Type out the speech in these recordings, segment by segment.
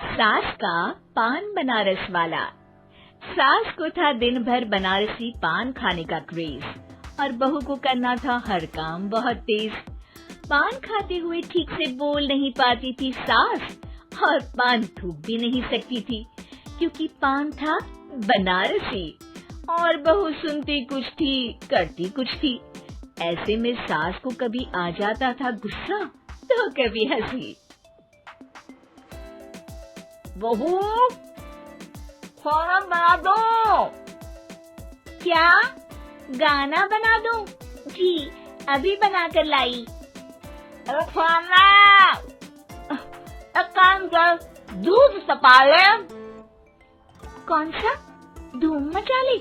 सास का पान बनारस वाला। सास को था दिन भर बनारसी पान खाने का क्रेज और बहू को करना था हर काम बहुत तेज। पान खाते हुए ठीक से बोल नहीं पाती थी सास और पान थूक भी नहीं सकती थी क्योंकि पान था बनारसी और बहू सुनती कुछ थी करती कुछ थी। ऐसे में सास को कभी आ जाता था गुस्सा तो कभी हंसी। बहू, खाना बना दो। क्या गाना बना दूं? जी अभी बना कर लाई। अरे खाना, एक काम कर, दूध सपा ले। कौन सा? धूम मचा ले?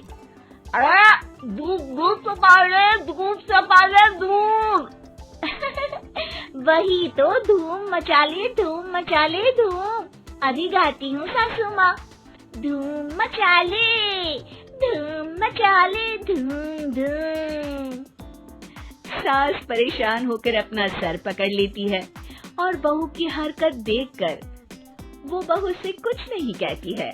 अरे दूध सपा ले, दूध सपा ले, दूध। वही तो, धूम मचा ले, धूम मचा ले, धूम। अभी गाती हूँ सासू माँ। धूम मचा ले, धूम मचा ले, धूम धूम। सास परेशान होकर अपना सर पकड़ लेती है और बहू की हरकत देखकर वो बहू से कुछ नहीं कहती है।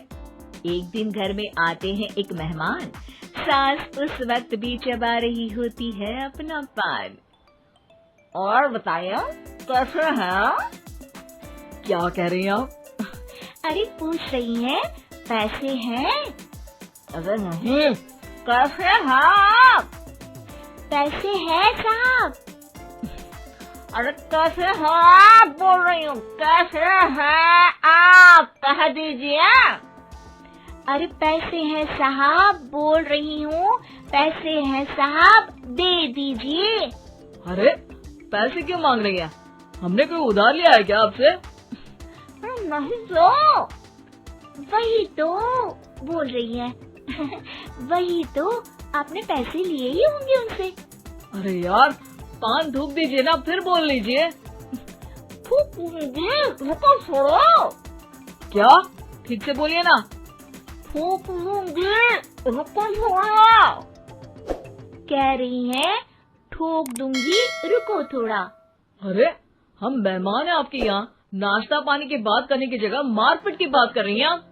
एक दिन घर में आते हैं एक मेहमान। सास उस वक्त भी चबा रही होती है अपना पान। और बताइए कैसे हैं? क्या कह रही हैं आप? अरे पूछ रही हैं पैसे हैं? अरे नहीं, कैसे हैं आप? पैसे हैं साहब। अरे कैसे हैं आप बोल रही हूँ, कैसे हैं आप कह दीजिए। अरे पैसे हैं साहब बोल रही हूँ, पैसे हैं साहब दे दीजिए। अरे पैसे क्यों मांग रही हैं? हमने कोई उधार लिया है क्या आपसे? नहीं तो। वही तो बोल रही है। वही तो, आपने पैसे लिए ही होंगे उनसे। अरे यार पान थूक दीजिए ना, फिर बोल लीजिए। थूक दीजिए, रुको छोड़ो। क्या? ठीक से बोलिए ना। थूक दूंगी, रुको छोड़ो। कह रही हैं ठोक दूंगी, रुको थोड़ा। अरे हम मेहमान हैं आपके यहाँ, नाश्ता पानी की बात करने की जगह मारपीट की बात कर रही हैं आप।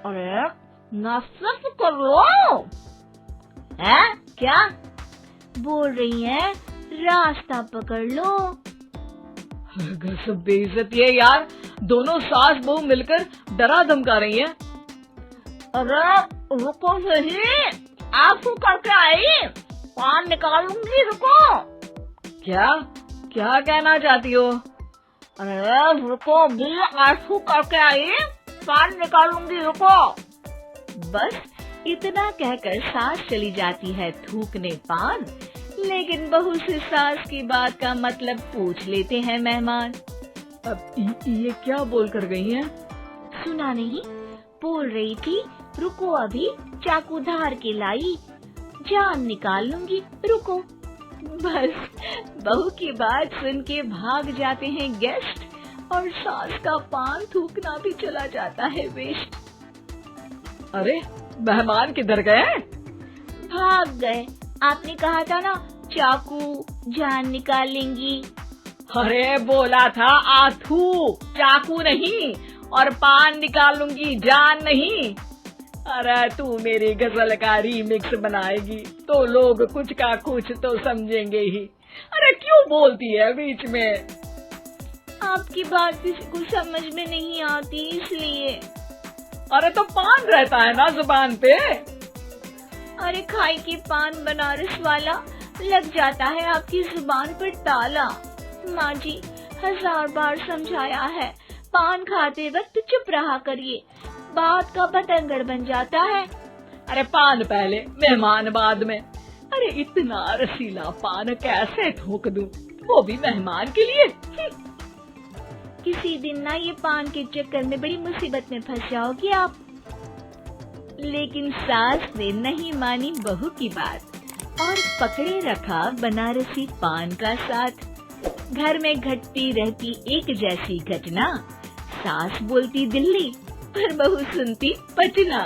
अरे नाश्ता तो कर लो। है क्या बोल रही हैं? रास्ता पकड़ लो। गजब बेइज्जती है यार, दोनों सास बहू मिलकर डरा धमका रही हैं। अरे रुको सही, आंसू करके आई, पान निकालूंगी, रुको। क्या क्या कहना चाहती हो? अरे रुको भी, आंसू करके आई, पान निकालूंगी, रुको। बस इतना कहकर सास चली जाती है थूकने पान, लेकिन बहू से सास की बात का मतलब पूछ लेते हैं मेहमान। अब ये क्या बोल कर गई हैं? सुना नहीं? बोल रही थी रुको अभी चाकू धार के लाई, जान निकाल लूंगी, रुको। बस बहू की बात सुन के भाग जाते हैं गेस्ट और सास का पान थूकना भी चला जाता है वेस्ट। अरे मेहमान किधर गए? भाग गए। आपने कहा था ना चाकू जान निकाल लेंगी। अरे बोला था आथू, चाकू नहीं, और पान निकाल लूंगी, जान नहीं। अरे तू मेरी गजल का रीमिक्स बनाएगी तो लोग कुछ का कुछ तो समझेंगे ही। अरे क्यों बोलती है बीच में? आपकी बात किसी को समझ में नहीं आती इसलिए। अरे तो पान रहता है ना जुबान पे। अरे खाई के पान बनारस वाला, लग जाता है आपकी जुबान पर ताला। माँ जी 1000 बार समझाया है, पान खाते वक्त चुप रहा करिए, बात का बतंगड़ बन जाता है। अरे पान पहले मेहमान बाद में। अरे इतना रसीला पान कैसे थूक दूं, वो भी मेहमान के लिए। किसी दिन ना ये पान के चक्कर में बड़ी मुसीबत में फंस जाओगी आप। लेकिन सास ने नहीं मानी बहू की बात और पकड़े रखा बनारसी पान का साथ। घर में घटती रहती एक जैसी घटना, सास बोलती दिल्ली पर बहू सुनती पटना।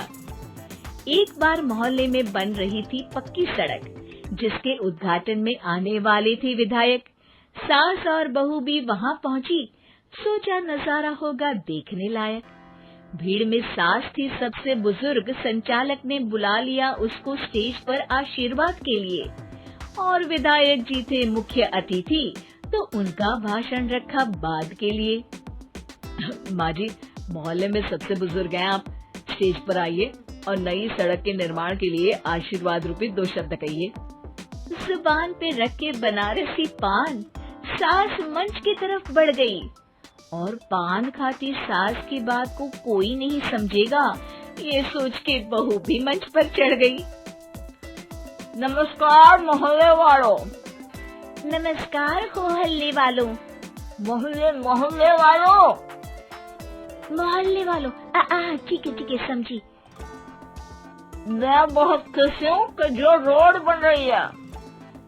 एक बार मोहल्ले में बन रही थी पक्की सड़क, जिसके उद्घाटन में आने वाले थे विधायक। सास और बहू भी वहां पहुंची सोचा नजारा होगा देखने लायक। भीड़ में सास थी सबसे बुजुर्ग, संचालक ने बुला लिया उसको स्टेज पर आशीर्वाद के लिए। और विधायक जी थे मुख्य अतिथि, तो उनका भाषण रखा बाद के लिए। माँ जी, मोहल्ले में सबसे बुजुर्ग हैं आप, स्टेज पर आइए और नई सड़क के निर्माण के लिए आशीर्वाद रूपी 2 शब्द कहिए। जुबान पे रख के बनारसी पान सास मंच की तरफ बढ़ गई, और पान खाती सास की बात को कोई नहीं समझेगा, ये सोच के बहू भी मंच पर चढ़ गई। नमस्कार मोहल्ले वालों। नमस्कार मोहल्ले वालों। मोहल्ले वालों। मोहल्ले वालों, ठीक है समझी। मैं बहुत खुश हूँ कि जो रोड बन रही है।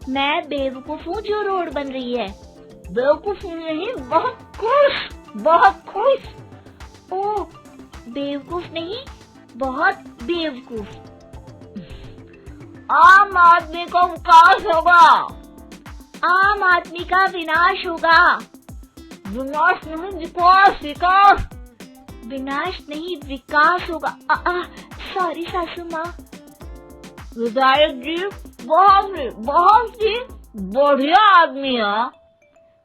मैं बेवकूफ हूँ जो रोड बन रही है। बेवकूफ नहीं, बहुत खुश। ओह, बेवकूफ नहीं, बहुत बेवकूफ। आम आदमी को विकास होगा। आम आदमी का विनाश होगा। विनाश नहीं, विकास। विनाश नहीं, विकास होगा। सॉरी सासू माँ। विधायक जी बहुत ही बढ़िया आदमी है।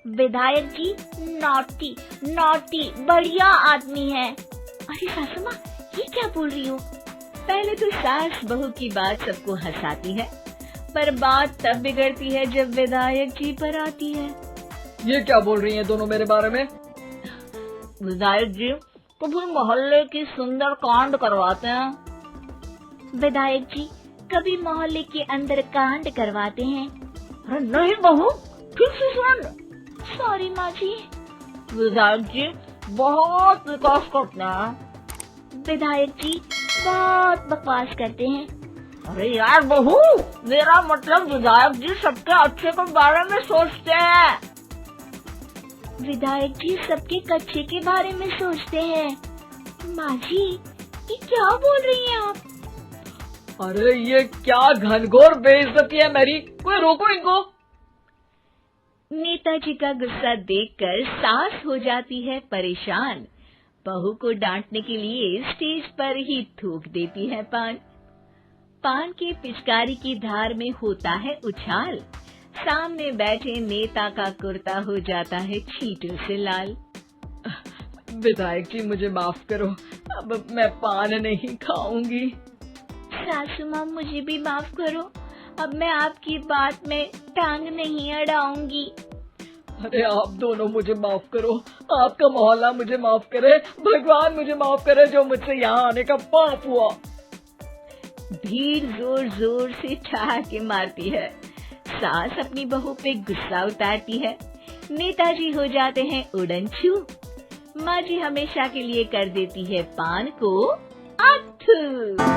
विधायक जी नॉटी बढ़िया आदमी है। अरे सासू माँ, ये क्या बोल रही हो? पहले तो सास बहू की बात सबको हंसाती है, पर बात तब बिगड़ती है जब विधायक जी पर आती है। ये क्या बोल रही हैं दोनों मेरे बारे में? विधायक जी कभी मोहल्ले की सुंदर कांड करवाते हैं। विधायक जी कभी मोहल्ले के अंदर कांड करवाते हैं। अरे नहीं बहू, ठीक से सुन। सॉरी माँ जी। विधायक जी बहुत विकास करते हैं। विधायक जी बहुत बकवास करते हैं। अरे यार बहू, मेरा मतलब विधायक जी सबके अच्छे के बारे में सोचते हैं। विधायक जी सबके कच्चे के बारे में सोचते हैं। माँ जी, ये क्या बोल रही हैं आप? अरे ये क्या घनघोर बेइज्जती है मेरी, कोई रोको इनको। नेताजी का गुस्सा देखकर सास हो जाती है परेशान। बहू को डांटने के लिए स्टेज पर ही थूक देती है पान के पिचकारी की धार में होता है उछाल। सामने बैठे नेता का कुर्ता हो जाता है छींटों से लाल। विधायक जी मुझे माफ करो, अब मैं पान नहीं खाऊंगी। सासू माँ मुझे भी माफ करो, अब मैं आपकी बात में टांग नहीं अड़ाऊंगी। अरे आप दोनों मुझे माफ करो, आपका मोहल्ला मुझे माफ करे, भगवान मुझे माफ करे जो मुझसे यहाँ आने का पाप हुआ। भीड़ जोर जोर से ठहाके मारती है। सास अपनी बहू पे गुस्सा उतारती है। नेताजी हो जाते हैं उड़नछू। माँ जी हमेशा के लिए कर देती है पान को अथू।